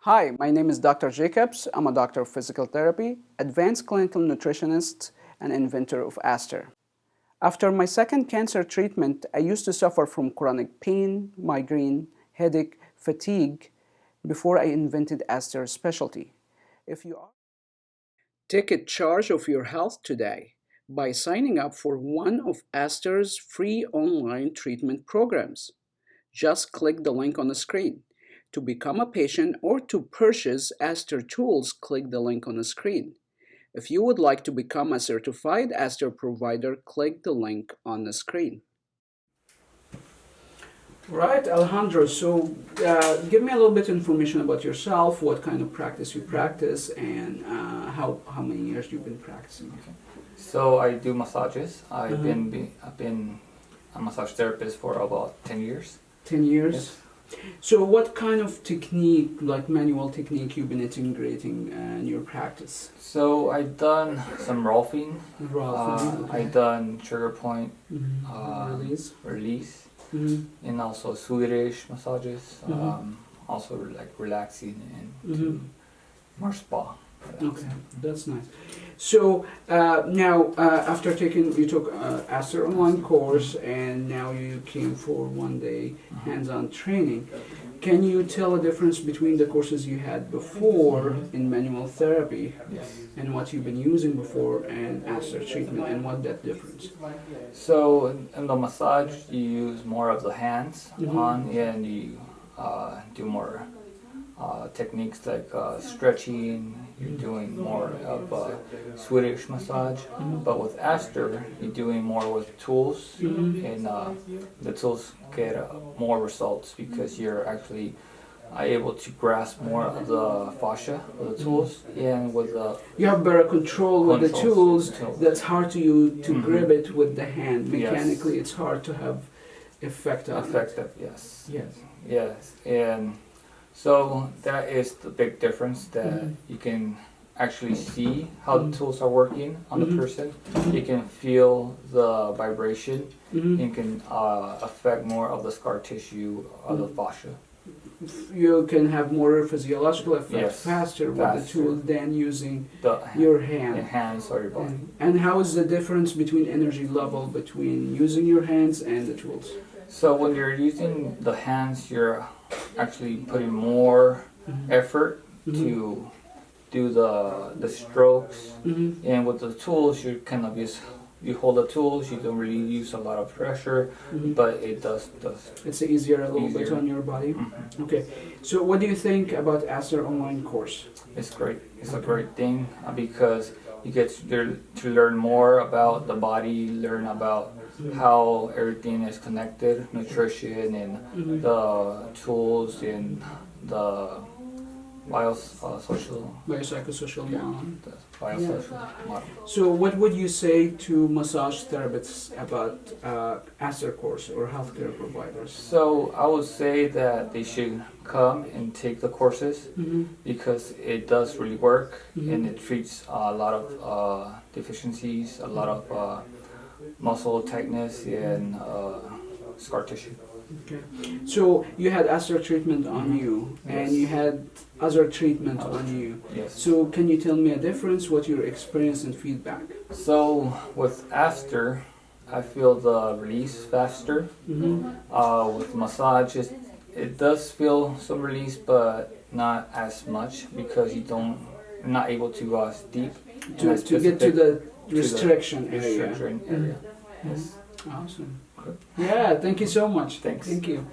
Hi, my name is Dr. Jacobs. I'm a doctor of physical therapy, advanced clinical nutritionist, and inventor of ASTR. After my second cancer treatment, I used to suffer from chronic pain, migraine, headache, fatigue before I invented ASTR's specialty. If you are Take charge of your health today by signing up for one of ASTR's free online treatment programs. Just click the link on the screen. To become a patient or to purchase ASTR tools, click the link on the screen. If you would like to become a certified ASTR provider, click the link on the screen. Right, Alejandro, so give me a little bit of information about yourself, what kind of practice you practice, and how many years you've been practicing. Okay. So I do massages. I've been a massage therapist for about 10 years. 10 years? Yes. So what kind of technique, like manual technique, you've been integrating in your practice? So I've done some rolfing. Okay. I've done trigger point, release, and also Swedish massages. Also like relaxing and more spa. Okay, that's nice. So now, after you took ASTR online course, and now you came for 1 day hands-on training. Can you tell a difference between the courses you had before in manual therapy and what you've been using before and ASTR treatment, and what that difference? So in the massage, you use more of the hands on, and you do more techniques like stretching. You're doing more of Swedish massage, but with ASTR, you're doing more with tools, and the tools get more results because you're actually able to grasp more of the fascia with the tools, and with the you have better control with the tools. That's hard to you to grip it with the hand. Mechanically, it's hard to have effect on effective. Yes, and so that is the big difference, that you can actually see how the tools are working on the person. You can feel the vibration. You can affect more of the scar tissue of the fascia. You can have more physiological effect faster with the tool than using your hand. Your hands or your body. And how is the difference between energy level between using your hands and the tools? So when you're using the hands, you're actually putting more effort to do the strokes, and with the tools, you kind of you hold the tools. You don't really use a lot of pressure, but it does. It's easier a little bit on your body. Okay, so what do you think about ASTR online course? It's great. It's a great thing because you get to learn more about the body, learn about how everything is connected, nutrition and the tools and the biopsychosocial model. So what would you say to massage therapists about ASTR course or healthcare providers? So I would say that they should come and take the courses because it does really work, and it treats a lot of deficiencies, a lot of muscle tightness and scar tissue. Okay. So you had ASTR treatment on you, and you had other treatment on you. Yes. So can you tell me a difference, what your experience and feedback? So with ASTR, I feel the release faster. With massage, it does feel some release, but not as much because you're not able to deep to get to the restriction area. Yes. Awesome. Yeah, thank you so much. Thanks. Thank you.